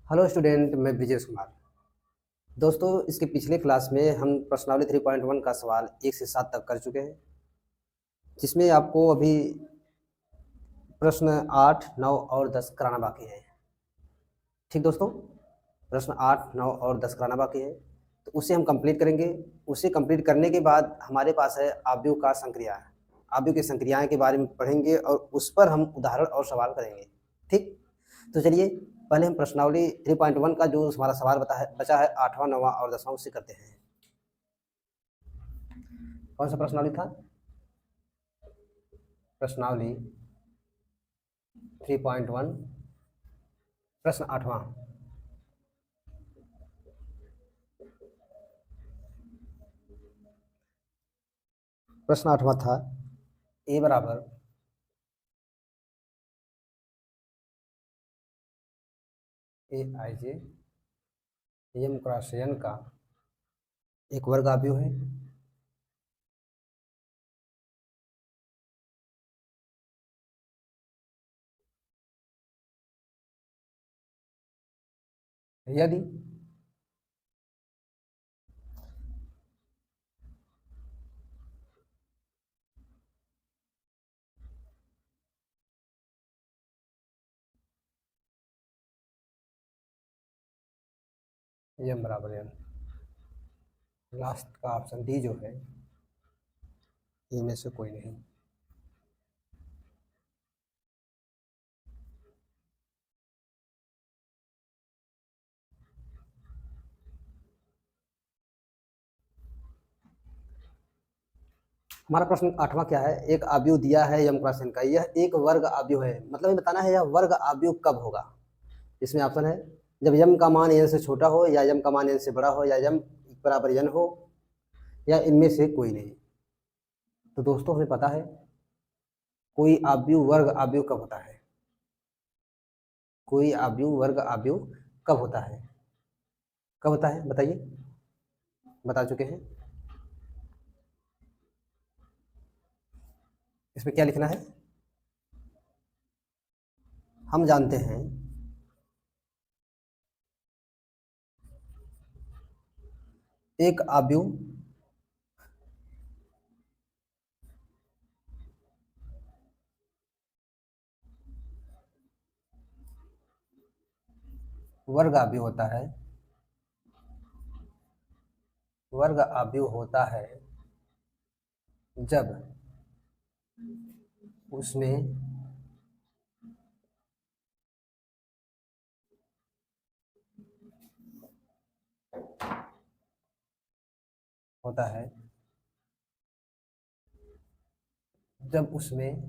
Hello student, मैं ब्रिजेश कुमार। दोस्तों, इसके पिछले क्लास में हम प्रश्नावली 3.1 का सवाल 1 से 7 तक कर चुके हैं, जिसमें आपको अभी प्रश्न 8, 9 और 10 कराना बाकी है। ठीक दोस्तों, प्रश्न 8, 9 और 10 कराना बाकी है, तो उसे हम कंप्लीट करेंगे। उसे कंप्लीट करने के बाद हमारे पास है आव्यूह का संक्रिया। आव्यूह की संक्रियाएं के बारे में पढ़ेंगे और उस पर हम उदाहरण और सवाल करेंगे। ठीक, तो चलिए पहले हम प्रश्नावली 3.1 का जो हमारा सवाल बचा है 8वां, 9वां और 10वां, उसे करते हैं। कौन सा प्रश्नावली था? प्रश्नावली 3.1, प्रश्न 8वां। प्रश्न 8वां था ए बराबर ए आई जे एम क्रॉस एन का एक वर्ग आव्यूह है। यदि एम बराबर एन, लास्ट का ऑप्शन डी जो है इनमें से कोई नहीं। हमारा प्रश्न 8वां क्या है? एक आव्यूह दिया है यम क्रॉस एन का, यह एक वर्ग आव्यूह है। मतलब ये बताना है यह वर्ग आव्यूह कब होगा। इसमें ऑप्शन है जब यम का मान एन से छोटा हो, या यम का मान एन से बड़ा हो, या यम बराबर एन हो, या इनमें से कोई नहीं। तो दोस्तों, हमें पता है कोई आव्यूह वर्ग आव्यूह कब होता है। कोई आव्यूह वर्ग आव्यूह कब होता है? कब होता है बताइए। बता चुके हैं। इसमें क्या लिखना है? हम जानते हैं एक आव्यूह वर्ग आव्यूह होता है। वर्ग आव्यूह होता है जब उसमें होता है जब उसमें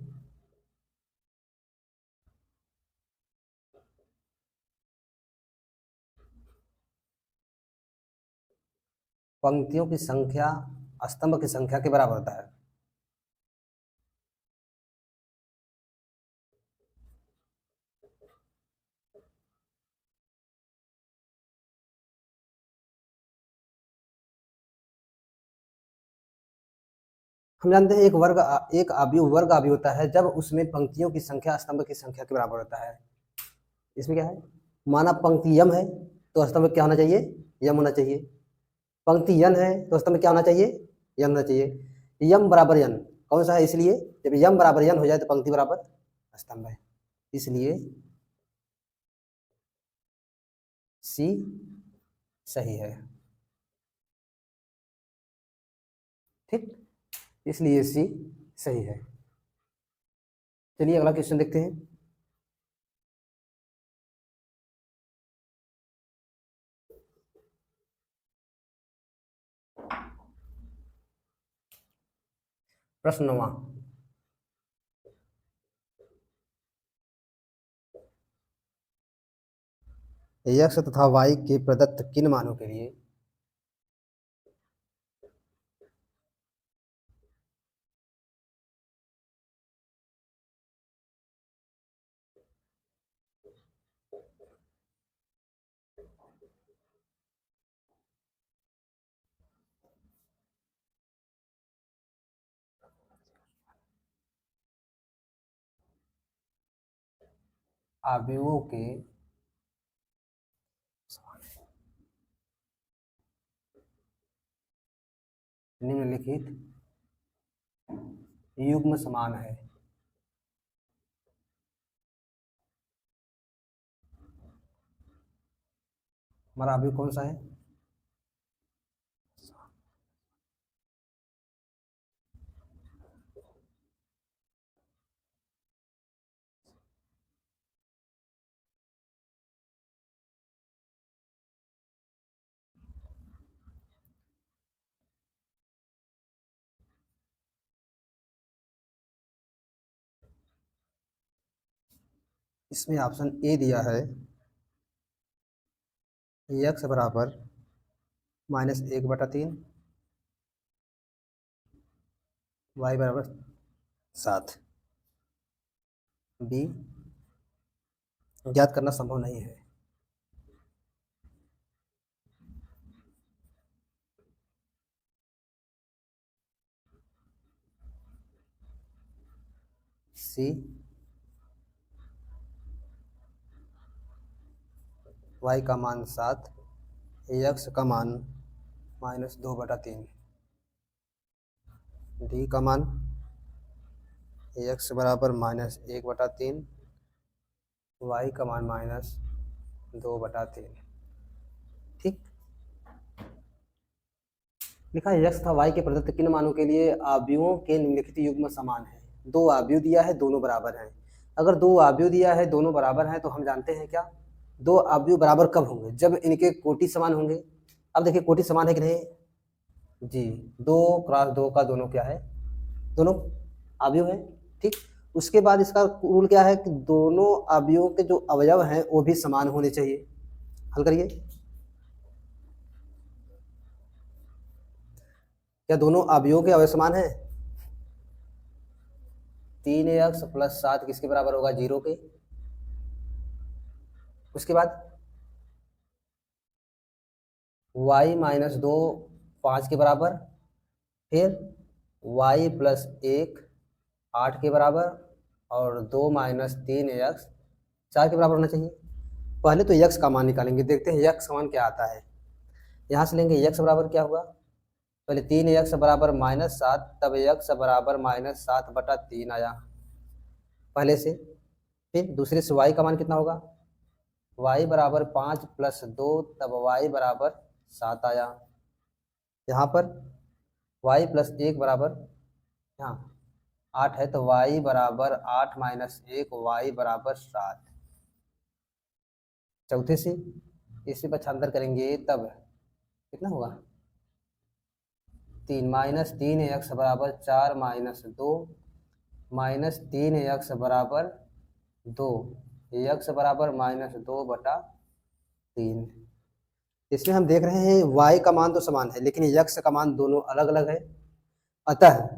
पंक्तियों की संख्या स्तंभ की संख्या के बराबर होता है। हम जानते हैं एक आव्यूह वर्ग आव्यूह होता है जब उसमें पंक्तियों की संख्या स्तंभ की संख्या के बराबर होता है। इसमें क्या है? माना पंक्ति यम है तो स्तंभ में क्या होना चाहिए? यम होना चाहिए। पंक्ति यन है तो स्तंभ में क्या होना चाहिए? यन होना चाहिए। यम बराबर यन कौन सा है? इसलिए जब यम बराबर यन हो जाए तो पंक्ति बराबर स्तंभ है, इसलिए सी सही है। ठीक, इसलिए सी सही है। चलिए अगला क्वेश्चन देखते हैं। प्रश्न 9वां। x तथा y के प्रदत्त किन मानों के लिए आव्यूहों के निम्नलिखित युग्म समान है। हमारा अभी कौन सा है? इसमें ऑप्शन ए दिया है, x बराबर -1/3, y बराबर 7। बी, ज्ञात करना संभव नहीं है। सी, y का मान 7, x का मान -2/3। डी का मान x बराबर -1/3, y का मान -2/3। ठीक, लिखा है x तथा y के प्रदत्त किन मानों के लिए अवयवों के निम्नलिखित युग्म समान है। दो अवयव दिया है, दोनों बराबर हैं। अगर दो अवयव दिया है, दोनों बराबर हैं, तो हम जानते हैं क्या, दो अवयव बराबर कब होंगे? जब इनके कोटि समान होंगे। अब देखिए कोटि समान है कि नहीं जी, 2 × 2 का दोनों क्या है, दोनों अवयव है। ठीक, उसके बाद इसका रूल क्या है कि दोनों अवयवों के जो अवयव हैं वो भी समान होने चाहिए। हल करिए, क्या दोनों अवयवों के अवयव समान है? 3x + 7 किसके बराबर होगा? 0 के। उसके बाद y - 2 5 के बराबर, फिर y + 1 8 के बराबर, और 2 - 3x 4 के बराबर होना चाहिए। पहले तो x का मान निकालेंगे, देखते हैं x का मान क्या आता है। यहाँ से लेंगे x बराबर क्या हुआ, पहले 3x बराबर -7, तब x बराबर -7/3 आया पहले से। फिर दूसरे से y का मान कितना होगा, y बराबर 5 + 2, तब y बराबर 7 आया। यहाँ पर y + 1 बराबर, यहाँ 8 है, तो y बराबर 8 - 1, y बराबर 7। चौथे से इसमें पक्षांतर करेंगे तब कितना होगा, 3 - 3x बराबर 4 - 2 -3x बराबर 2, x बराबर -2/3। इसमें हम देख रहे हैं y का मान तो समान है, लेकिन x का मान दोनों अलग अलग है, अतः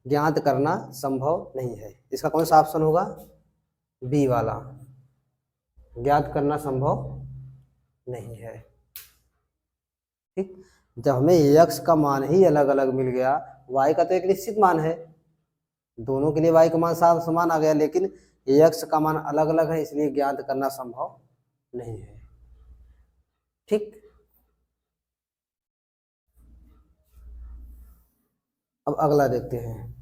ज्ञात करना संभव नहीं है। इसका कौन सा ऑप्शन होगा? बी वाला, ज्ञात करना संभव नहीं है। ठीक, जब हमें x का मान ही अलग अलग मिल गया, y का तो एक निश्चित मान है, दोनों के लिए y का मान साफ समान आ गया, लेकिन x का मान अलग अलग है, इसलिए ज्ञात करना संभव नहीं है। ठीक, अब अगला देखते हैं।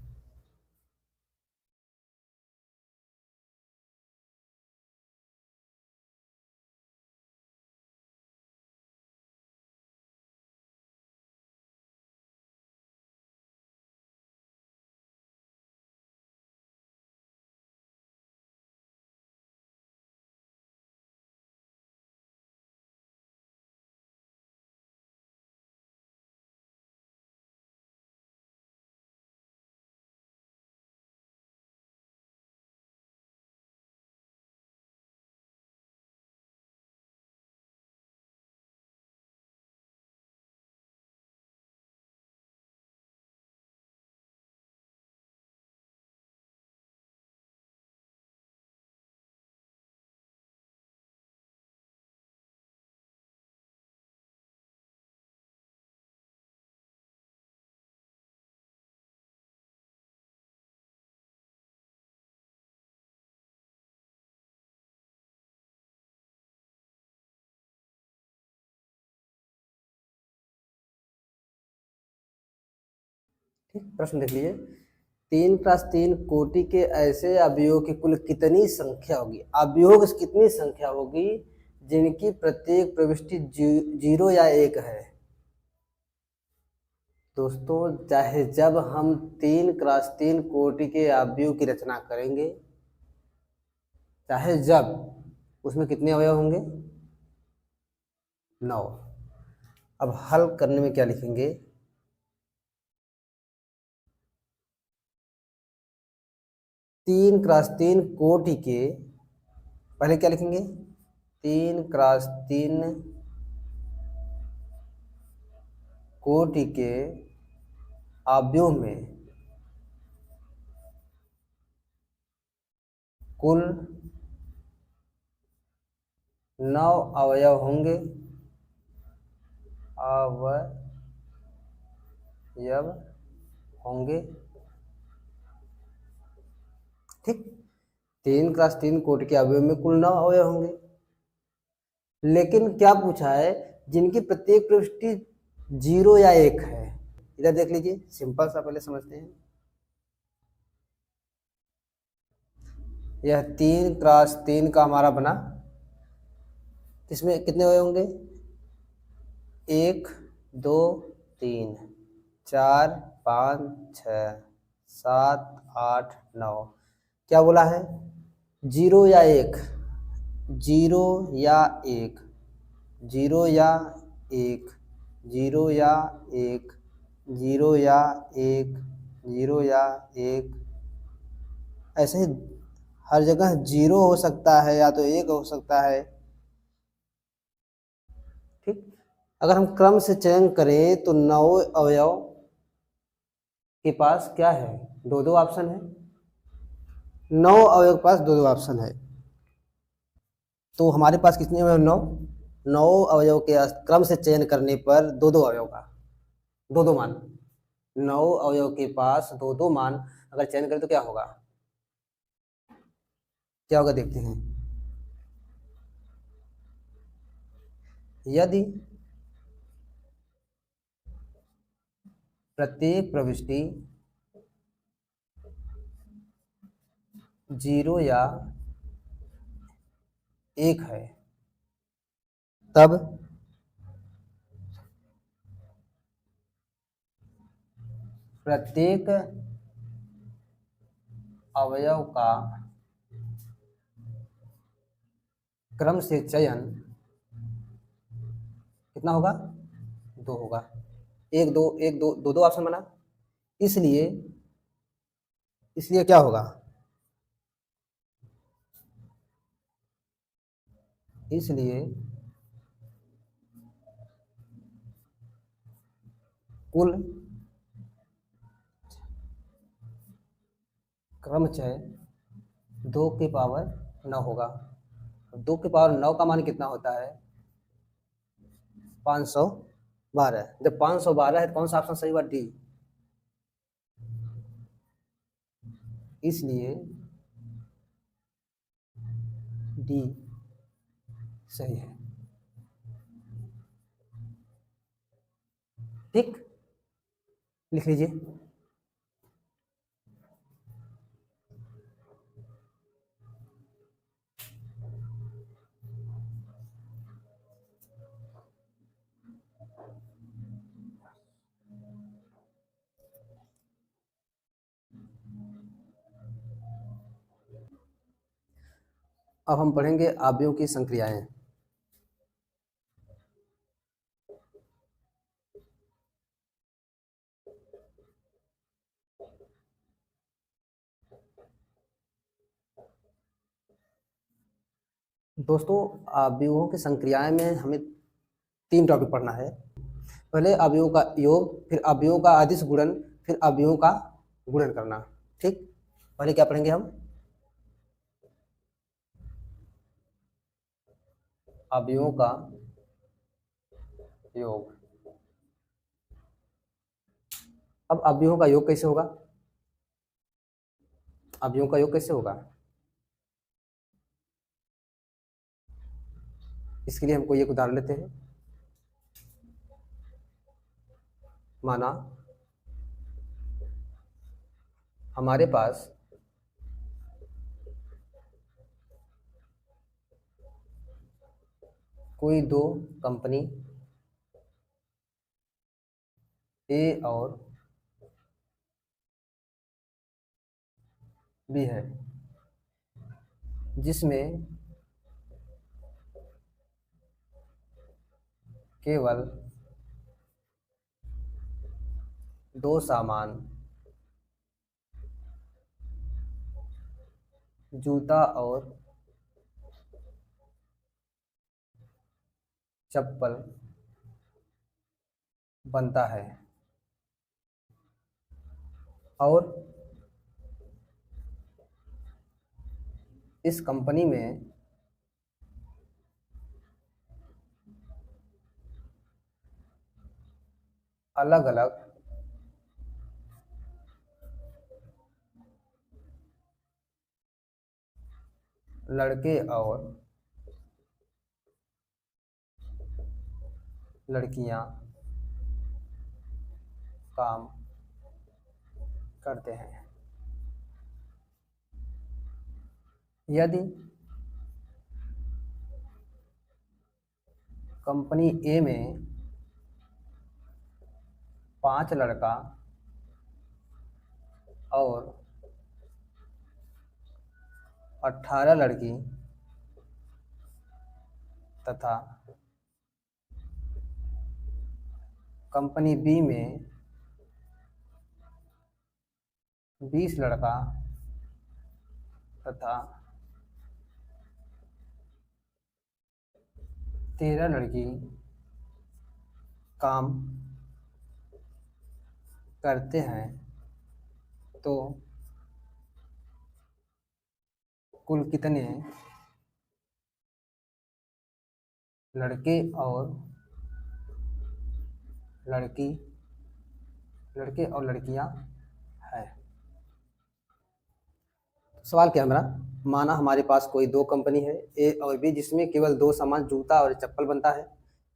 ठीक, प्रश्न देख लीजिए। 3x3 कोटि के ऐसे अवयवों की कुल कितनी संख्या होगी? अवयवों की कितनी संख्या होगी जिनकी प्रत्येक प्रविष्टि 0 या 1 है? दोस्तों, चाहे जब हम 3x3 कोटि के अवयव की रचना करेंगे, चाहे जब, उसमें कितने अवयव होंगे? 9। अब हल करने में क्या लिखेंगे? 3x3 कोटि के, पहले क्या लिखेंगे? 3x3 कोटि के अवयव में कुल 9 अवयव होंगे। अवयव होंगे, ठीक। 3x3 कोटि के अवयव में कुल 9 अवयव होंगे, लेकिन क्या पूछा है? जिनकी प्रत्येक प्रविष्टि 0 या 1 है। इधर देख लीजिए, सिंपल सा पहले समझते हैं। यह 3x3 का हमारा बना, इसमें कितने अवयव होंगे? 1 2 3 4 5 6 7 8 9। क्या बोला है? 0 या 1, 0 या 1, 0 या 1, 0 या 1, 0 या 1, 0 या 1, ऐसे ही हर जगह 0 हो सकता है या तो 1 हो सकता है, ठीक। अगर हम क्रम से चयन करें तो 9 अवयव के पास क्या है? 2-2 ऑप्शन है। 9 अवयव के पास 2-2 ऑप्शन है, तो हमारे पास कितने अवयव? 9 अवयव के क्रम से चयन करने पर 2-2 अवयव का 2-2 मान। 9 अवयव के पास 2-2 मान अगर चयन करें तो क्या होगा? क्या होगा देखते हैं। यदि प्रत्येक प्रविष्टि 0 या 1 है, तब प्रत्येक अवयव का क्रम से चयन कितना होगा? 2 होगा। 1 2 1 2 2 2 ऑप्शन बना, इसलिए क्या होगा? इसलिए कुल क्रमचय 2 की पावर 9 होगा। 2 की पावर 9 का मान कितना होता है? 512। जब 512 है तो कौन सा ऑप्शन सही हुआ? डी। इसलिए डी सही है, ठीक। लिख लीजिए। अब हम पढ़ेंगे अवयवों की संक्रियाएं। दोस्तों, अवयवों की संक्रियाएं में हमें 3 टॉपिक पढ़ना है। पहले अवयवों का योग, फिर अवयवों का अदिश गुणन, फिर अवयवों का गुणन करना, ठीक। पहले क्या पढ़ेंगे हम? अवयवों का योग। अब अवयवों का योग कैसे होगा? अवयवों का योग कैसे होगा? इसके लिए हमको एक उदाहरण लेते हैं। माना हमारे पास कोई दो कंपनी ए और बी है, जिसमें केवल दो सामान जूता और चप्पल बनता है और इस कंपनी में अलग अलग लड़के और लड़कियां काम करते हैं। यदि कंपनी ए में 5 लड़का और 18 लड़की तथा कंपनी बी में 20 लड़का तथा 13 लड़की काम करते हैं, तो कुल कितने लड़के और लड़कियां हैं। सवाल क्या है हमारा, माना हमारे पास कोई दो कंपनी है ए और बी, जिसमें केवल दो सामान जूता और चप्पल बनता है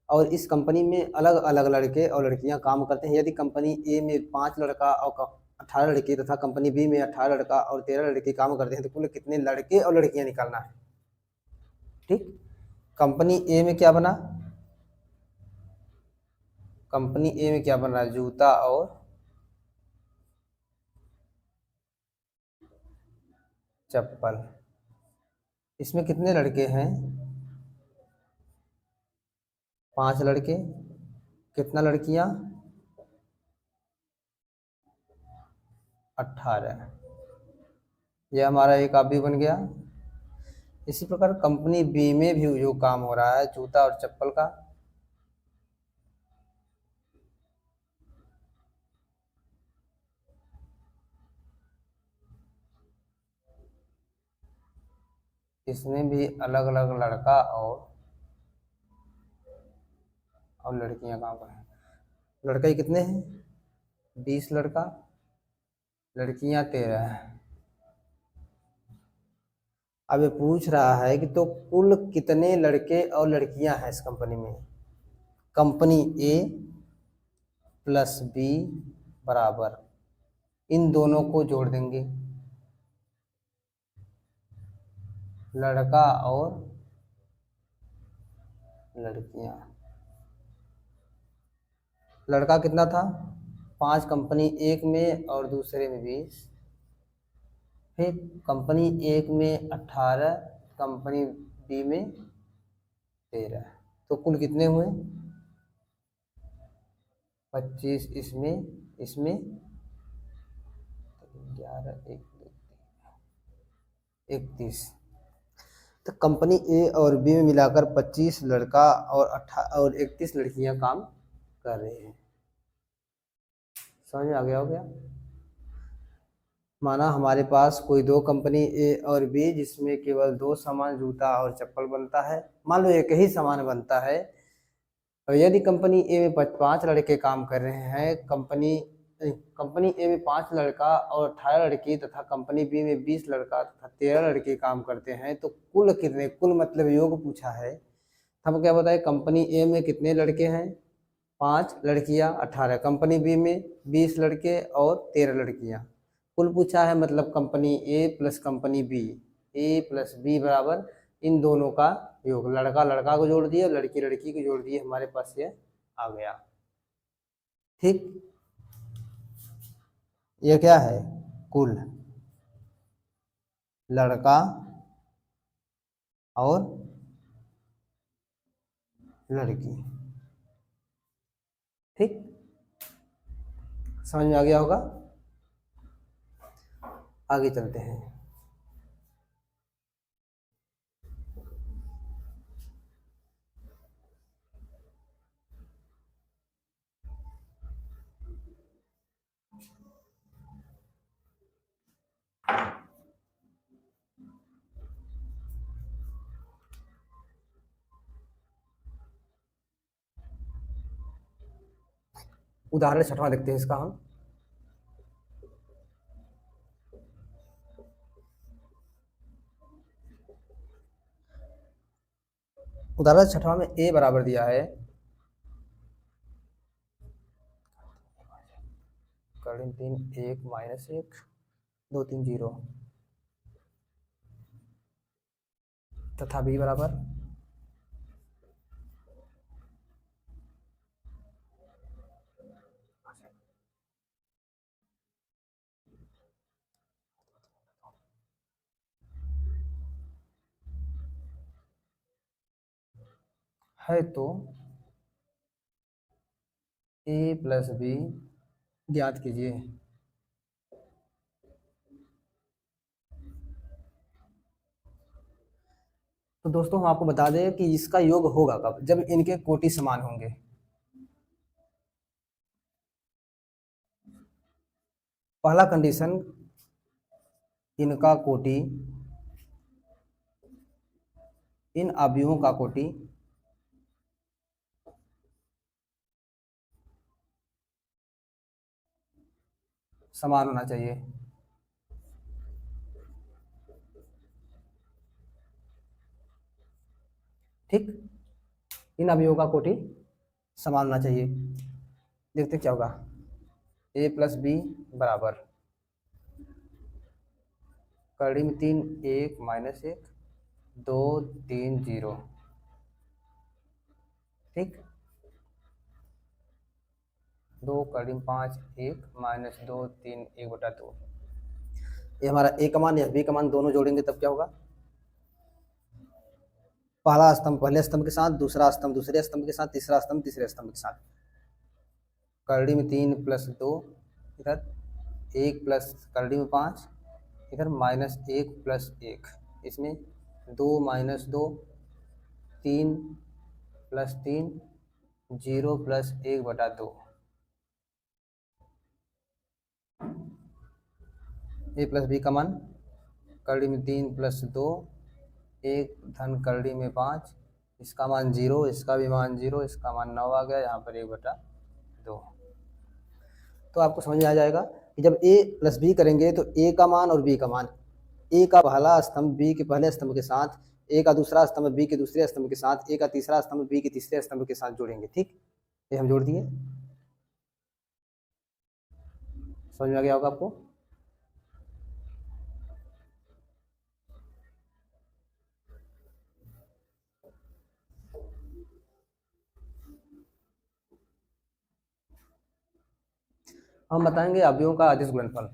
और इस कंपनी में अलग अलग लड़के और लड़कियां काम करते हैं। यदि कंपनी ए में 5 लड़का और 18 लड़की तथा कंपनी बी में 18 लड़का और 13 लड़की काम करते हैं, तो कुल कितने लड़के और लड़कियां निकालना है। ठीक, कंपनी ए में क्या बना, कंपनी ए में क्या बन रहा है, जूता और चप्पल। इसमें कितने लड़के हैं, 5 लड़के, कितना लड़कियां, 18। यह हमारा एक कापी बन गया। इसी प्रकार कंपनी बी में भी जो काम हो रहा है जूता और चप्पल का, इसमें भी अलग अलग लड़का और लड़कियां काम कर रहे हैं। लड़के कितने हैं, 20 लड़का, लड़कियां 13 है। अब ये पूछ रहा है कि तो कुल कितने लड़के और लड़कियां हैं इस कंपनी में। कंपनी ए प्लस बी बराबर, इन दोनों को जोड़ देंगे, लड़का और लड़कियां। लड़का कितना था, 5 कंपनी एक में और दूसरे में 20, फिर कंपनी एक में 18, कंपनी बी में 13, तो कुल कितने हुए, 25, इसमें 11, 31। तो कंपनी ए और बी में मिलाकर 25 लड़का और 31 लड़कियां काम कर रहे हैं। समझ में आ गया हो गया। माना हमारे पास कोई दो कंपनी ए और बी, जिसमें केवल दो सामान जूता और चप्पल बनता है। मान लो एक ही सामान बनता है, और यदि कंपनी ए में 5 लड़के काम कर रहे हैं, कंपनी ए में 5 लड़का और 18 लड़की तथा कंपनी बी में 20 लड़का तथा 13 लड़के काम करते हैं, तो कुल कितने, कुल मतलब योग पूछा है। हम क्या बताए, कंपनी ए में कितने लड़के हैं, 5 लड़कियां 18, कंपनी बी में 20 लड़के और 13 लड़कियां, कुल पूछा है, मतलब कंपनी ए प्लस कंपनी बी, ए प्लस बी बराबर इन दोनों का योग, लड़का लड़का को जोड़ दिए और लड़की लड़की को जोड़ दिए, हमारे पास ये आ गया। ठीक, ये क्या है, कुल लड़का और लड़की। ठीक, समझ में आ गया होगा। आगे चलते हैं। उदाहरण 6वां देखते हैं इसका हम। उदाहरण 6वां में ए बराबर दिया है करीब 3 1 माइनस 1 2 3 0 तथा बी बराबर है, तो ए प्लस बी ज्ञात कीजिए। तो दोस्तों हम आपको बता दें कि इसका योग होगा कब, जब इनके कोटि समान होंगे। पहला कंडीशन, इनका कोटि, इन अवयवों का कोटि समान होना चाहिए। ठीक, इन अवयवों का कोटि समान होना चाहिए। देखते क्या होगा, ए प्लस बी बराबर कड़ी में 3 1 माइनस 1 2 3 0। ठीक, 2 कड़ी में 5 1 माइनस 2 3 1 बटा 2। ये हमारा ए का मान या बी का मान दोनों जोड़ेंगे तब क्या होगा, पहला स्तंभ पहले स्तंभ के साथ, दूसरा स्तंभ दूसरे स्तंभ के साथ, तीसरा स्तंभ तीसरे स्तंभ के साथ। करड़ी में 3 प्लस 2, इधर 1 प्लस करड़ी में 5, इधर माइनस 1 प्लस 1, इसमें 2 माइनस 2 3 प्लस 3 0 प्लस 1 बटा 2। ए प्लस बी का मान करड़ी में 3 प्लस 2 1 धन करड़ी में 5, इसका मान 0, इसका भी मान 0, इसका मान 9 आ गया, यहाँ पर 1 बटा 2। तो आपको समझ में आ जाएगा कि जब ए प्लस बी करेंगे तो ए का मान और बी का मान, ए का पहला स्तंभ बी के पहले स्तंभ के साथ, ए का दूसरा स्तंभ बी के दूसरे स्तंभ के साथ, ए का तीसरा स्तंभ बी के तीसरे स्तंभ के साथ जोड़ेंगे। ठीक, ये हम जोड़ दिए, समझ में आ गया होगा आपको। हम बताएंगे अवयवों का अदिश गुणनफल।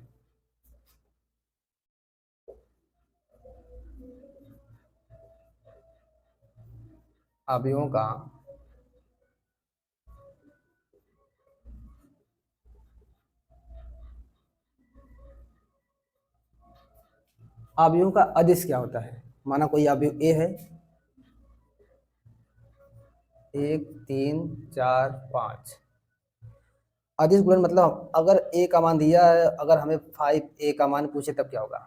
अवयवों का अवयवों का अदिश क्या होता है, माना कोई अवयव ए है, 1 3 4 5। अदिश गुणन मतलब अगर ए का मान दिया है, अगर हमें 5 ए का मान पूछे तब क्या होगा।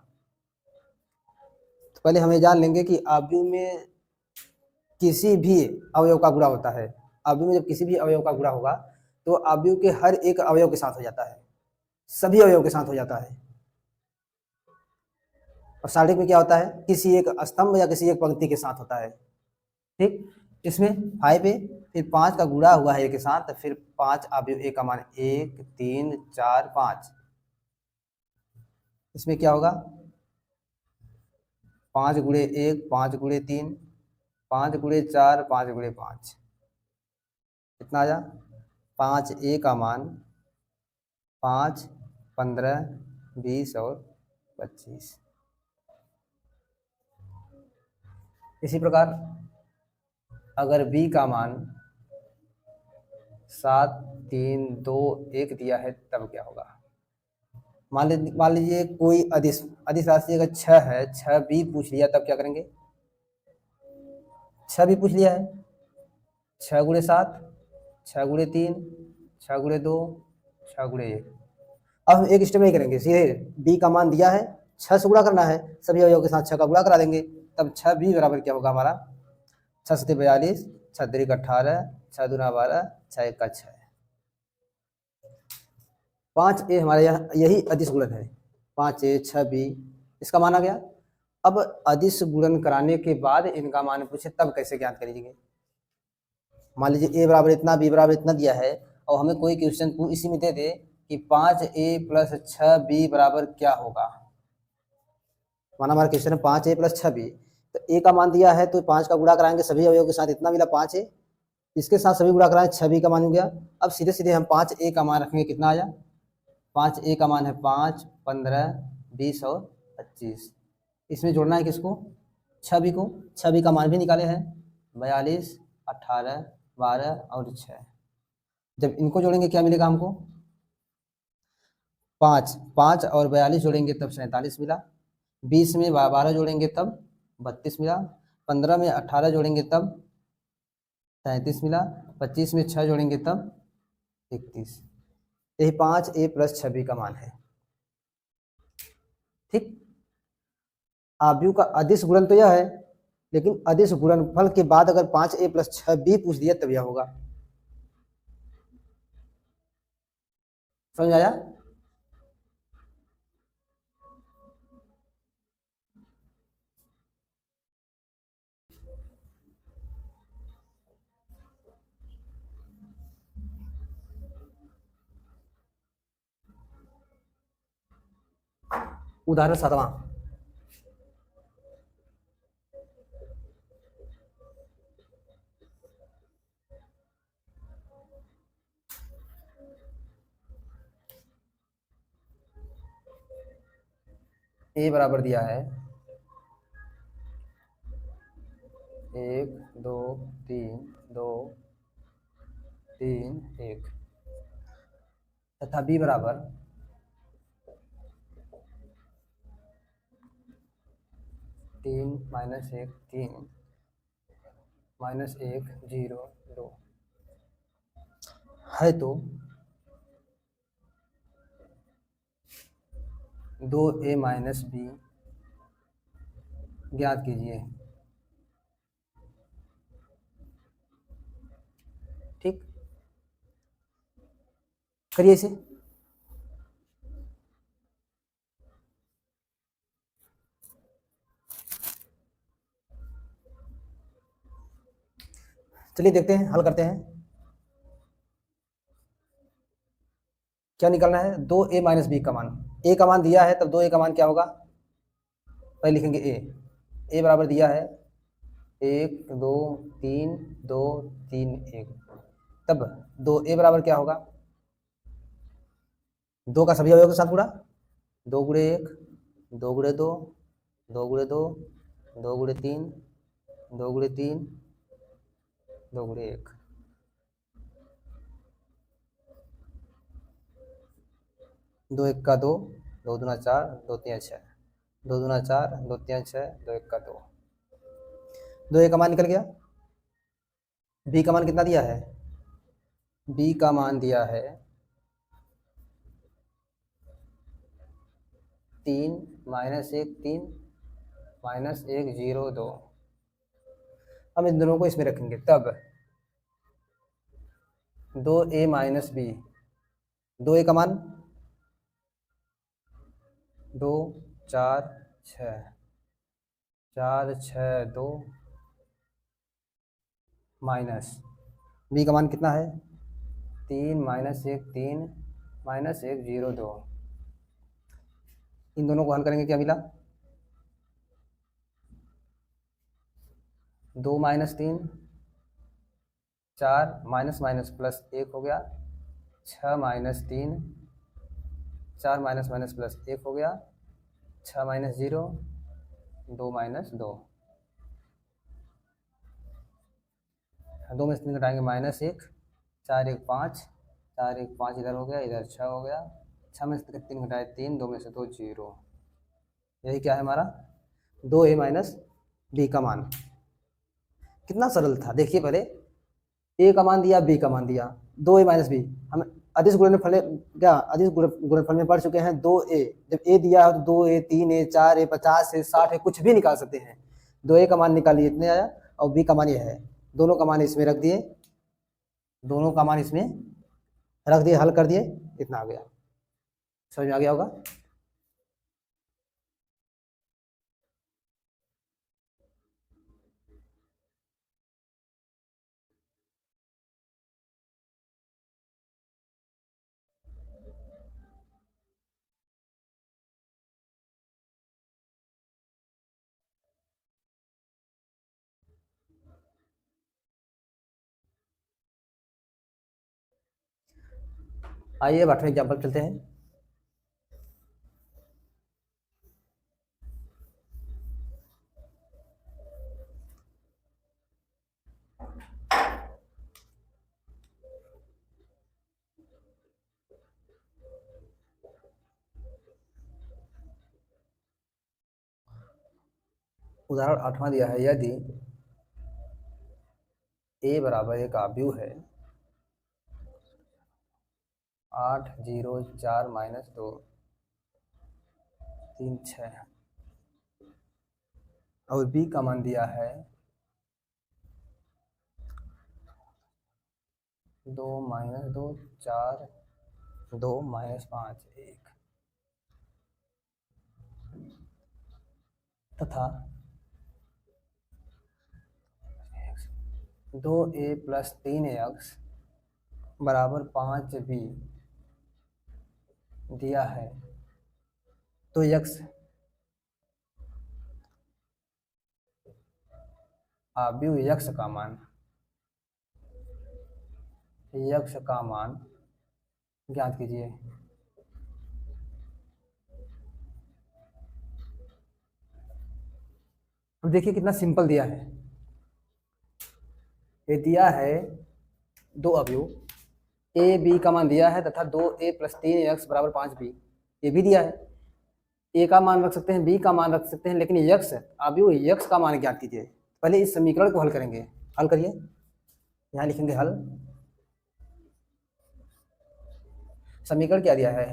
तो पहले हमें जान लेंगे कि अवयव में किसी भी अवयव का गुणा होता है। अवयव में जब किसी भी अवयव का गुणा होगा तो अवयव के हर एक अवयव के साथ हो जाता है, सभी अवयव के साथ हो जाता है। और सारणिक में क्या होता है, किसी एक स्तंभ या किसी एक पंक्ति के साथ होता है। ठीक, इसमें 5 पे फिर 5 का गुणा हुआ है ए के साथ, फिर 5 अवयव ए का मान 1 3 4 5। इसमें क्या होगा, 5 गुणे 1 5 गुणे 3 5 गुणे 4 5 गुणे 5, कितना आया 5 ए का मान 5 15 20 और 25। इसी प्रकार अगर बी का मान 7 3 2 1 दिया है तब क्या होगा। मान लीजिए कोई अदिश अदिश राशि अगर 6 है, 6 बी पूछ लिया तब क्या करेंगे, 6 भी पूछ लिया है, 6 गुणे 7 6 गुणे 3 6 गुणे 2 6 गुणे 1। अब हम एक स्टेप नहीं करेंगे, सीधे बी का मान दिया है 6 से गुणा करना है, सभी अवयवों के साथ 6 का गुणा करा देंगे, तब 6 बी बराबर क्या होगा हमारा 6 सत्ते 42 6 तिरिक 18 6 दूना 12 6 एक का 6। 5 ए हमारे यहाँ यही अदिश गुणन है, 5 ए 6 बी इसका मान आ गया। अब अदिश गुणन कराने के बाद इनका मान पूछे तब कैसे ज्ञात करिएगा। मान लीजिए ए बराबर इतना बी बराबर इतना दिया है और हमें कोई क्वेश्चन इसी में दे दे कि 5 ए प्लस 6 बी बराबर क्या होगा। माना हमारा क्वेश्चन है 5 ए प्लस 6 बी, तो ए का मान दिया है तो 5 का गुणा कराएंगे सभी अवयवों के साथ, इतना मिला 5 ए, इसके साथ सभी गुणा कराएं 6 बी का मान हो गया। अब सीधे सीधे हम 5 ए का मान रखेंगे, कितना आया 5 ए का मान है 5 15 20 और 25। इसमें जोड़ना है किसको, 6 बी को, 6 बी का मान भी निकाले हैं 42 18 12 और 6। जब इनको जोड़ेंगे क्या मिलेगा हमको, 5 और 42 जोड़ेंगे तब 47 मिला, 20 में 12 जोड़ेंगे तब 32 मिला, 15 में 18 जोड़ेंगे तब 33 मिला, 25 में 6 जोड़ेंगे तब 31। यही 5 ए प्लस 6 बी का मान है। ठीक, आव्यूह का अदिश गुणन तो यह है, लेकिन अदिश गुणनफल के बाद अगर 5 ए प्लस 6 बी पूछ दिया तब यह होगा। समझ आया। उदाहरण 7वां, ए बराबर दिया है 1 2 3 2 3 1 तथा बी बराबर 3 -1 3 -1 0 2 है, तो 2a माइनस बी ज्ञात कीजिए। ठीक, करिए इसे। चलिए देखते हैं, हल करते हैं। क्या निकालना है, 2a माइनस बी का मान, ए का मान दिया है तब 2a का मान क्या होगा, पहले लिखेंगे ए बराबर दिया है 1 2 3 2 3 1, तब 2a बराबर क्या होगा, 2 का सभी अवयवों के साथ गुणा, 2 गुणे 1 2 गुणे 2 2 गुणे 2 2 गुणे 3 2 गुणे 3 2 गुणे 1, 2 1 का 2 2 दूना 4 2 3 6 2 दूना 4 2 3 6 2 1 का 2, 2a का मान निकल गया। बी का मान कितना दिया है, बी का मान दिया है 3 -1 3 -1 0 2। हम इन दोनों को इसमें रखेंगे तब 2a माइनस बी, 2a का मान 2 4 6 4 6 2 माइनस बी का मान कितना है 3 -1 3 -1 0 2। इन दोनों को हल करेंगे, क्या मिला? 2 माइनस 3, 4 माइनस माइनस प्लस 1 हो गया, 6 माइनस 3, 4 माइनस माइनस प्लस 1 हो गया, 6 माइनस 0, 2 माइनस 2, 2 में से 3 घटाएंगे -1, 4 1 5, 4 1 5 इधर हो गया, इधर 6 हो गया, 6 में से 3 घटाए 3, 2 में से 2 0। यही क्या है हमारा 2a माइनस बी का मान। कितना सरल था, देखिए पहले a का मान दिया, b का मान दिया, 2a माइनस बी। हम अदिश गुणनफल क्या अदिश गुणनफल में पढ़ चुके हैं। 2a जब a दिया है तो 2a 3a 4a 50 है 60 है, कुछ भी निकाल सकते हैं। 2a का मान निकालिए, इतने आया, और b का मान ये है, दोनों का मान इसमें रख दिए, दोनों का मान इसमें रख दिए, हल कर दिए, इतना आ गया। समझ में आ गया होगा। आइए अब 8वें एग्जाम्पल चलते हैं। उदाहरण 8वां दिया है, यदि a बराबर एक आव्यूह है 8 0 4 माइनस 2 3 6 और b का मान दिया है 2 माइनस 2 4 2 माइनस 5 1 तथा 2a प्लस 3x बराबर 5b दिया है, तो x आव्यूह x का मान ज्ञात कीजिए। अब देखिए कितना सिंपल दिया है। ये दिया है दो अवयव a b का मान दिया है तथा 2a प्लस 3x बराबर 5b, ये भी दिया है। a का मान रख सकते हैं, b का मान रख सकते हैं, लेकिन x अवयव x का मान ज्ञात कीजिए। पहले इस समीकरण को हल करेंगे। हल करिए, यहाँ लिखेंगे हल। समीकरण क्या दिया है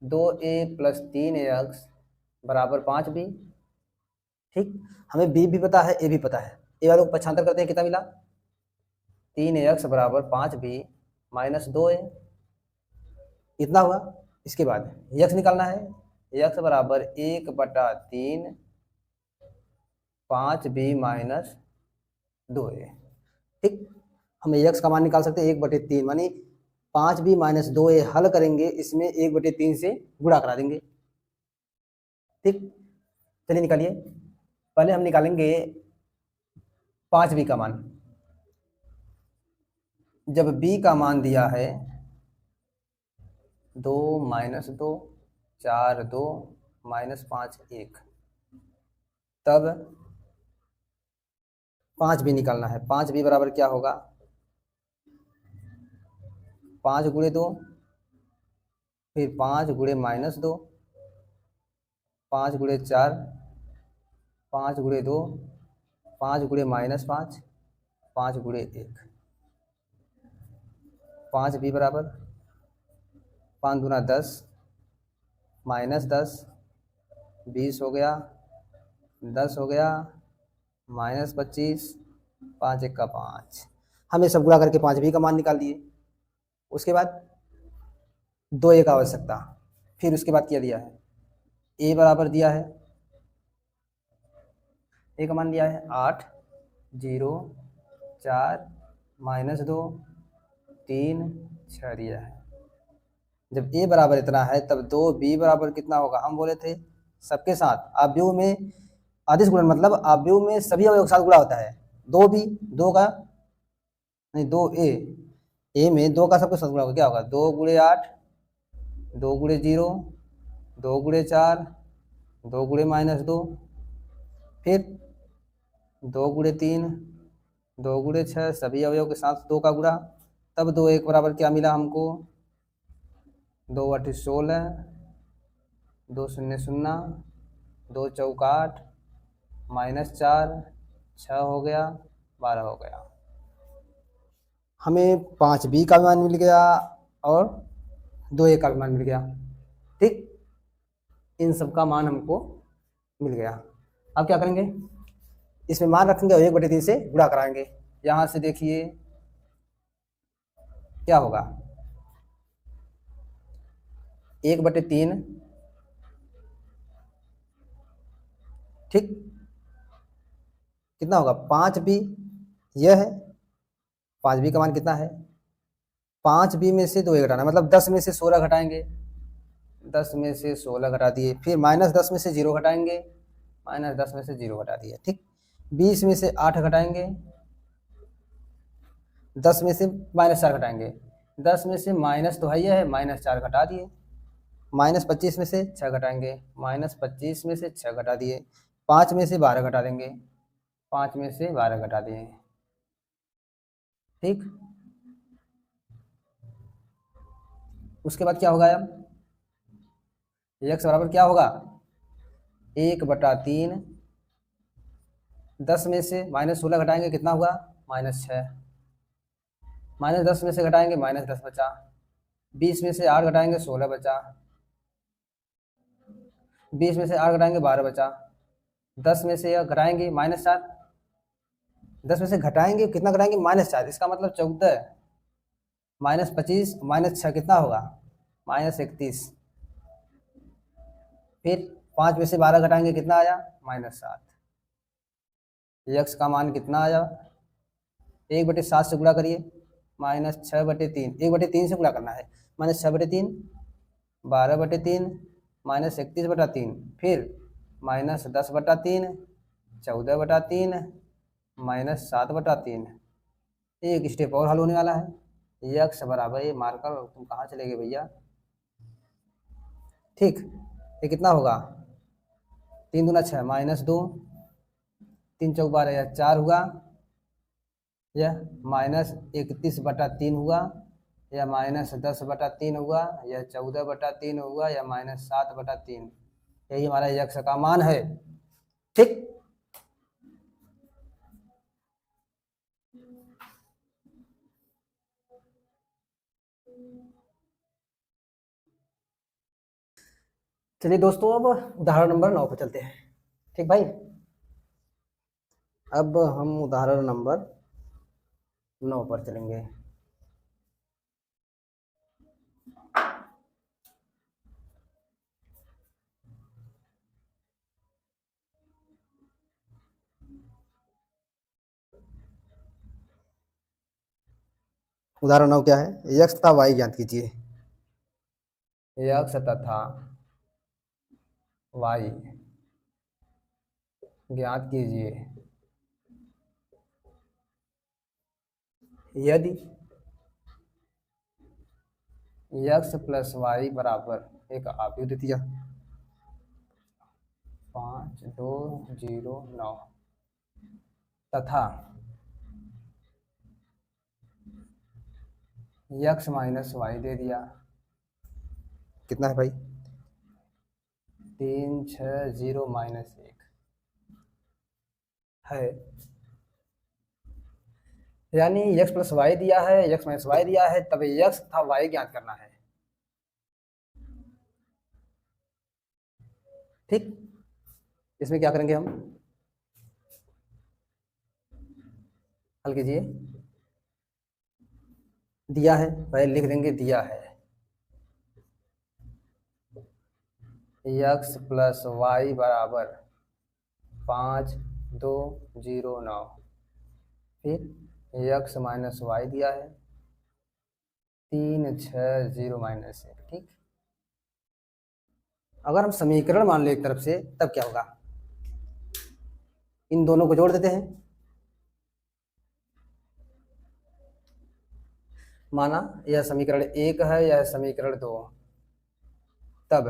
2a प्लस 3x बराबर 5b। ठीक, हमें b भी पता है, a भी पता है। ए वालों को पक्षांतर करते हैं, कितना मिला 3x बराबर 5b माइनस 2a, इतना हुआ। इसके बाद x निकालना है, x बराबर 1/3 5b माइनस 2a। ठीक, हम x का मान निकाल सकते हैं 1/3 मानी 5b माइनस 2a। हल करेंगे, इसमें 1/3 से गुणा करा देंगे। ठीक, चलिए निकालिए। पहले हम निकालेंगे 5b का मान। जब b का मान दिया है 2 माइनस 2 4 2 माइनस 5 1, तब 5b निकालना है। 5b बराबर क्या होगा 5 गुणे 2, फिर 5 गुणे माइनस 2, 5 गुणे 4, 5 गुणे 2, 5 गुणे माइनस 5, 5 गुणे 1। 5b बराबर 5 दूना 10 माइनस 10 20 हो गया, 10 हो गया माइनस 25, 5 1 का 5। हमें सब गुणा करके 5b का मान निकाल दिए। उसके बाद 2a का आवश्यकता, फिर उसके बाद क्या दिया है a बराबर दिया है, a का मान दिया है 8 0 4 माइनस 2 3 6 दिया है। जब a बराबर इतना है तब 2b बराबर कितना होगा, हम बोले थे सबके साथ आव्यूह में अदिश गुणन मतलब आव्यूह में सभी अवयव के साथ गुणा होता है। दो भी, दो का नहीं, दो ए में दो का सबके साथ गुणा होगा, क्या होगा, 2 × 8, 2 × 0, 2 × 4, 2 × -2, फिर 2 × 3, 2 × 6, सभी अवयव के साथ 2 का गुणा, तब 2 1 बराबर क्या मिला हमको, 2 × 8 = 16, 2 0 0, 2 × 4 = 8, -4, 6 हो गया, 12 हो गया। हमें 5 बी का भी मान मिल गया और 2 ए का भी मान मिल गया। ठीक, इन सब का मान हमको मिल गया। अब क्या करेंगे, इसमें मान रखेंगे और 1/3 से गुणा कराएंगे। यहां से देखिए क्या होगा, 1/3, ठीक, कितना होगा, 5 बी, यह है 5 बी का मान कितना है, 5 बी में से 2 ए घटाना, मतलब 10 में से 16 घटाएंगे, 10 में से 16 घटा दिए, फिर -10 में से 0 घटाएंगे, -10 में से 0 घटा दिए, ठीक, 20 में से 8 घटाएंगे, 10 में से -4 घटाएंगे, 10 में से माइनस तो है, है -4 घटा दिए, -25 में से 6 घटाएंगे, -25 में से 6 घटा दिए, 5 में से 12 घटा देंगे, 5 में से 12 घटा दिए, ठीक। उसके बाद क्या होगा, अब x बराबर क्या होगा, 1/3, 10 में से -16 घटाएंगे, कितना हुआ, -6, -10 में से घटाएंगे -10 बचा, 20 में से 8 घटाएंगे 16 बचा, 20 में से 8 घटाएंगे 12 बचा, 10 में से घटाएंगे -4, 10 में से घटाएंगे कितना घटाएंगे, -4, इसका मतलब 14, -25, -6 कितना होगा, -31, फिर 5 में से 12 घटाएंगे कितना आया, -7, x का मान कितना आया, 1/7 से गुणा करिए, -6/3, 1/3 से गुणा करना है, -6/3, 12/3, -31/3, फिर -10/3, 14/3, -7/3, एक स्टेप और हल होने वाला है। x बराबर, ये मार्कर तुम कहाँ चले गए भैया, ठीक, ये कितना होगा, 3 दूना 6, -2, 3 चौक 12, यह 4 हुआ, यह -31/3 हुआ, या -10/3 हुआ, या 14/3 हुआ, या -7/3, यही हमारा x का मान है, ठीक। चलिए दोस्तों, अब उदाहरण नंबर 9 पर चलते हैं, ठीक भाई। अब हम उदाहरण नंबर 9 पर चलेंगे। उदाहरण 9 क्या है, x तथा y ज्ञात कीजिए। x तथा y ज्ञात कीजिए यदि x + y बराबर एक आव्यूह दे दिया 5 2 0 9 तथा x - y दे दिया, कितना है भाई, 3 6 0 -1 है, यानी x + y दिया है, x - y दिया है, तब x तथा y ज्ञात करना है, ठीक। इसमें क्या करेंगे, हम हल कीजिए, दिया है, पहले लिख देंगे दिया है, x + y बराबर 5 2 0 9, फिर x - y दिया है 3 6 0 -1, ठीक। अगर हम समीकरण मान लें एक तरफ से तब क्या होगा, इन दोनों को जोड़ देते हैं। माना यह समीकरण 1 है, यह समीकरण 2, तब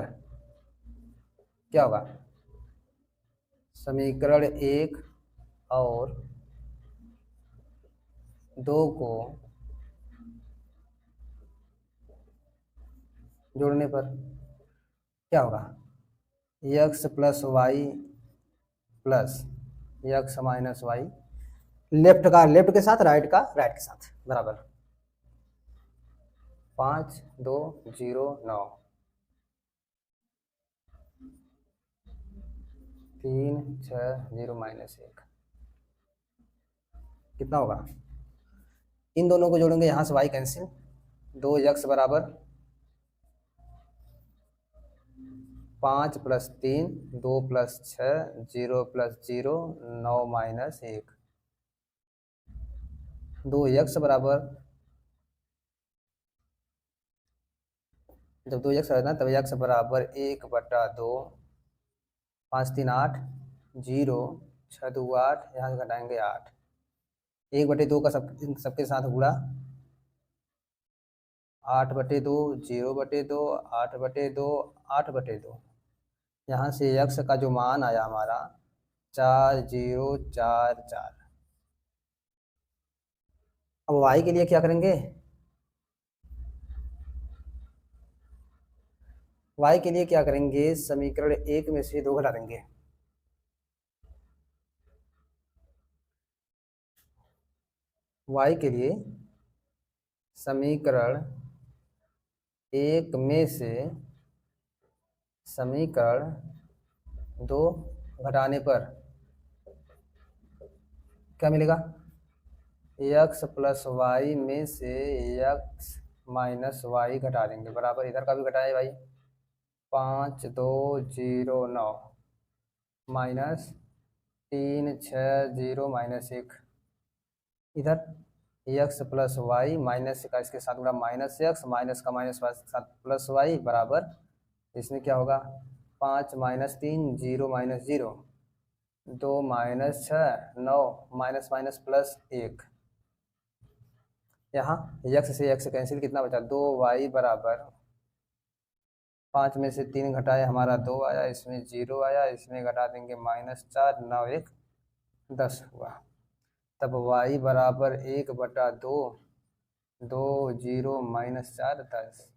क्या होगा, समीकरण 1 और 2 को जोड़ने पर क्या होगा, x plus y plus x minus y, left का लेफ्ट के साथ, राइट का राइट के साथ, बराबर 5209 360 माइनस 1 कितना होगा। इन दोनों को जोड़ेंगे, यहाँ से y कैंसिल, 2x बराबर 5 plus 3, 2 plus 6, 0 plus 0, 9 minus 1, 2x बराबर, जब 2x रहना तब x बराबर 1/2, 5 3 8, 0 6 2 8, यहाँ से घटाएंगे 8, 1/2 का सबके साथ गुणा, 8/2, 0/2, 8/2, 8/2, यहाँ से x का जो मान आया हमारा 4044। अब y के लिए क्या करेंगे, y के लिए क्या करेंगे, समीकरण 1 में से 2 घटा देंगे, y के लिए समीकरण 1 में से समीकरण 2 घटाने पर क्या मिलेगा, x प्लस वाई में से x माइनस वाई घटा देंगे, बराबर इधर का भी घटाए भाई, 5209 माइनस 360 माइनस 1, इधर x प्लस वाई माइनस का इसके साथ गुणा, माइनस एक्स, माइनस का माइनस साथ प्लस वाई, बराबर इसमें क्या होगा, 5 minus 3, 0 minus 0, 2 minus 6, 9 minus minus plus 1, यहाँ x से x कैंसिल, कितना बचा, 2y बराबर 5 में से 3 घटाए हमारा 2 आया, इसमें 0 आया, इसमें घटा देंगे -4, 9 1 10 हुआ, तब y बराबर 1/2, 2 0 -4 10,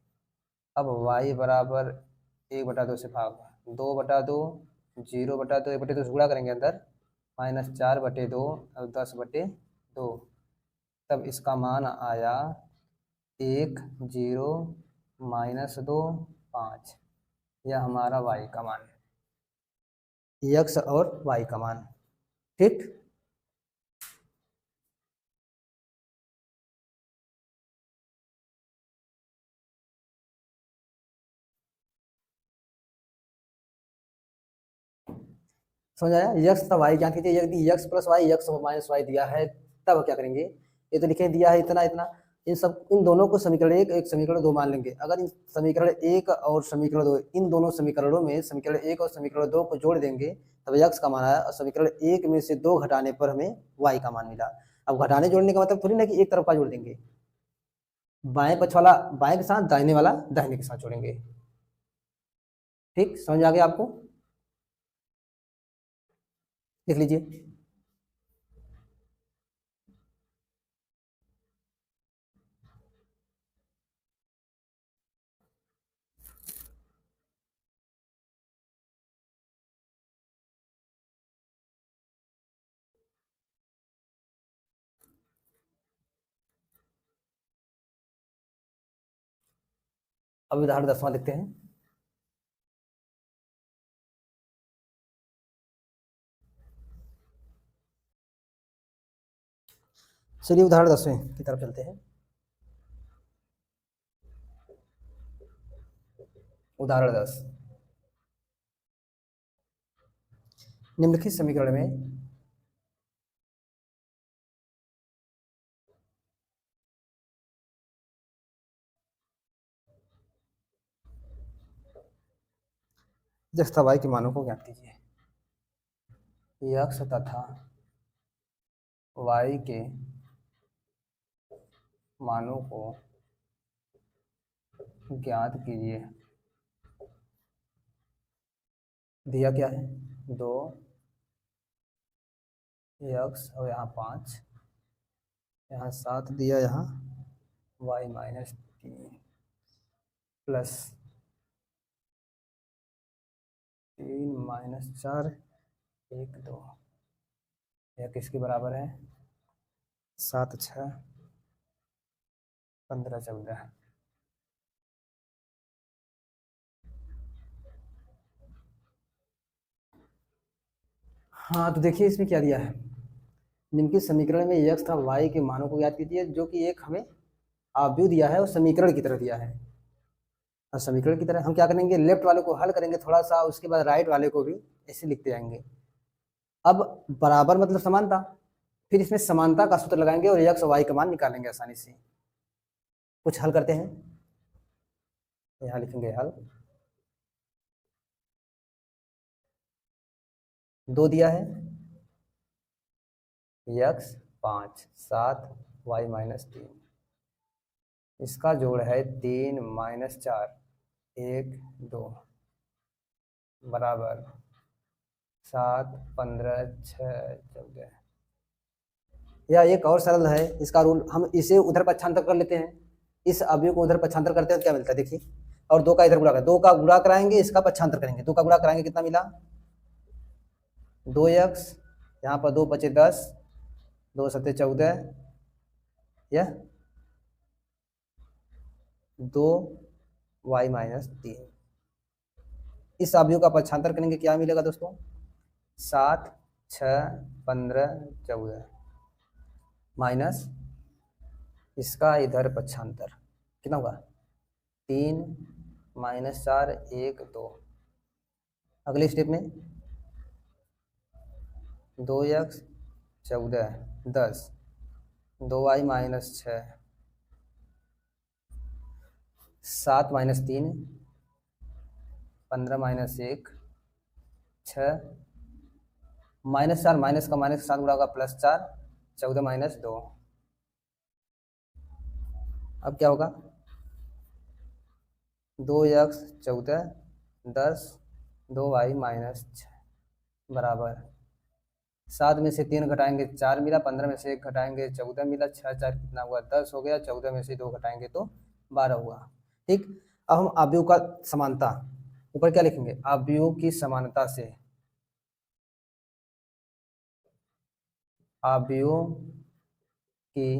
अब y बराबर 1/2 से भाग, 2/2, 0/2, 1/2 से गुणा करेंगे अंदर, -4/2 और 10/2, तब इसका मान आया 1 0 -2 5, यह हमारा y का मान है, x और y का मान, ठीक। समझ आया, x तथा y ज्ञात कीजिए, यदि x plus y, x minus y दिया है तब क्या करेंगे, ये तो लिखे दिया है इतना इतना, इन दोनों को समीकरण 1 एक समीकरण 2 मान लेंगे। अगर इन समीकरण 1 और समीकरण 2, इन दोनों समीकरणों में समीकरण 1 और समीकरण 2 को जोड़ देंगे तब x का मान आया, और समीकरण 1 में से 2 घटाने पर हमें y का मान मिला। अब घटाने जोड़ने का मतलब थोड़ी ना कि एक तरफ का जोड़ देंगे, बाएं पक्ष वाला बाएं के साथ, दाहिने वाला दाहिने के साथ जोड़ेंगे, ठीक, समझ आ गया आपको, लिख लीजिए। अब उदाहरण 10वां देखते हैं। चलिए उदाहरण 10वें की तरफ चलते हैं। उदाहरण 10, निम्नलिखित समीकरण में x तथा y के मानों को ज्ञात कीजिए। x तथा y के मानों को ज्ञात कीजिए। दिया क्या है, 2 x और यहाँ 5, यहाँ 7 दिया, यहाँ y -3 प्लस 3 - 4 1 2। यह किसके बराबर है, 7 6 15 14। हाँ तो देखिए इसमें क्या दिया है, निम्नलिखित समीकरण में x तथा y के मानों को ज्ञात कीजिए, जो कि एक हमें आव्यूह दिया है और समीकरण की तरह दिया है। और समीकरण की तरह हम क्या करेंगे, लेफ्ट वाले को हल करेंगे थोड़ा सा, उसके बाद राइट वाले को भी ऐसे लिखते जाएंगे। अब बराबर मतलब समानता, फिर इसमें समानता का सूत्र लगाएंगे और x और y का मान निकालेंगे आसानी से। कुछ हल करते हैं, यहाँ लिखेंगे हल। 2 दिया है, x 5 7 y -3, इसका जोड़ है 3 - 4 1 2 बराबर 7 15 6 14। या एक और सरल है, इसका रूल हम इसे उधर पक्षांतर कर लेते हैं, इस अवयव को उधर पक्षांतर करते हैं तो क्या मिलता है देखिए, और 2 का इधर गुणा करें, 2 का गुणा कराएंगे, इसका पक्षांतर करेंगे, 2 का गुणा कराएंगे कितना मिला 2x, यहाँ पर 2 बचे 10, 2 7 14, यह 2 y -3। इस अवयव का पक्षांतर करेंगे क्या मिलेगा दोस्तों, 7 6 15 14 माइनस इसका इधर पक्षांतर कितना होगा 3 - 4 1 2। अगले स्टेप में 2x 14 10 2y -6 7 - 3 15 - 1 6 -4 माइनस का माइनस के साथ गुणा होगा +4 14 - 2। अब क्या होगा 2x 14 10 2y -6 बराबर 7 में से 3 घटाएंगे 4 मिला, 15 में से 1 घटाएंगे 14 मिला, 6 4 कितना हुआ 10 हो गया, 14 में से 2 घटाएंगे तो 12 हुआ। ठीक, अब हम अवयव का समानता, ऊपर क्या लिखेंगे, अवयव की समानता से, अवयव की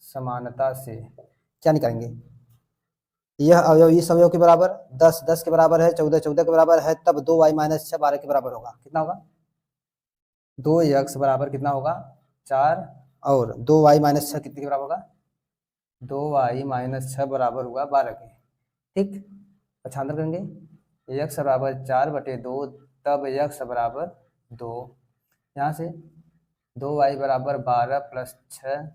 समानता से क्या निकालेंगे, यह अवयव इस अवयव के बराबर 10 10 के बराबर है, 14 14 के बराबर है, तब 2y -6 12 के बराबर होगा, कितना होगा 2x बराबर कितना होगा 4, और 2y -6 कितने के बराबर होगा 2y -6 बराबर होगा 12 के। ठीक, पक्षांतर करेंगे, x बराबर 4/2, तब x बराबर 2, यहाँ से 2y बराबर 12 + 6,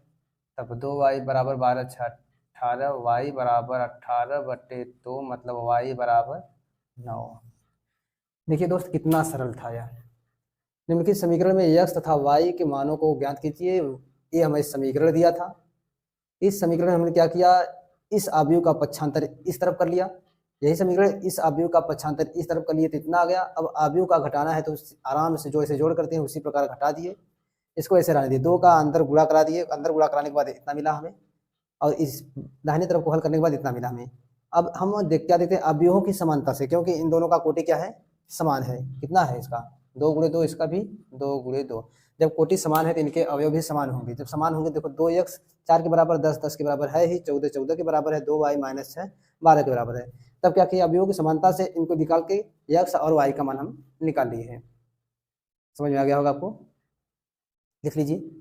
तब 2y बराबर 12 6 18, y बराबर 18/2, मतलब y बराबर 9। देखिए दोस्त कितना सरल था यह। निम्नलिखित समीकरण में x तथा y के मानों को ज्ञात कीजिए, ये हमें समीकरण दिया था। इस समीकरण में हमने क्या किया, इस अवयव का पक्षांतर इस तरफ कर लिया, यही समीकरण इस अवयव का पक्षांतर इस तरफ कर लिए तो इतना आ गया। अब अवयव का घटाना है तो आराम से जो ऐसे जोड़ करते हैं उसी प्रकार घटा दिए, इसको ऐसे रहने दिए, 2 का अंदर गुणा करा दिए, अंदर गुणा कराने के बाद इतना मिला हमें, और इस दाहिने तरफ को हल करने के बाद इतना मिला हमें। अब हम क्या देखते हैं अवयवों की समानता से, क्योंकि इन दोनों का कोटि क्या है समान है, कितना है इसका 2 × 2, इसका भी 2 × 2। जब कोटि समान है तो इनके अवयव भी समान होंगे, जब समान होंगे देखो 2x 4 के बराबर 10 10 के बराबर है ही, 14 14 के बराबर है, 2y -6 12 के बराबर है। तब क्या किया अवयवों की समानता से इनको निकाल के x और y का मान हम निकाल लिए हैं। समझ में आ गया होगा आपको, लिख लीजिए।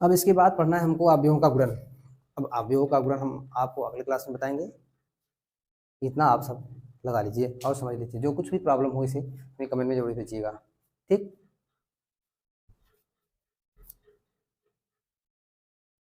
अब इसके बाद पढ़ना है हमको अवयवों का गुणन। अब अवयवों का गुणन हम आपको अगले क्लास में बताएंगे। इतना आप सब लगा लीजिए और समझ लीजिए। जो कुछ भी प्रॉब्लम हो इसे हमें कमेंट में जरूर दीजिएगा। ठीक।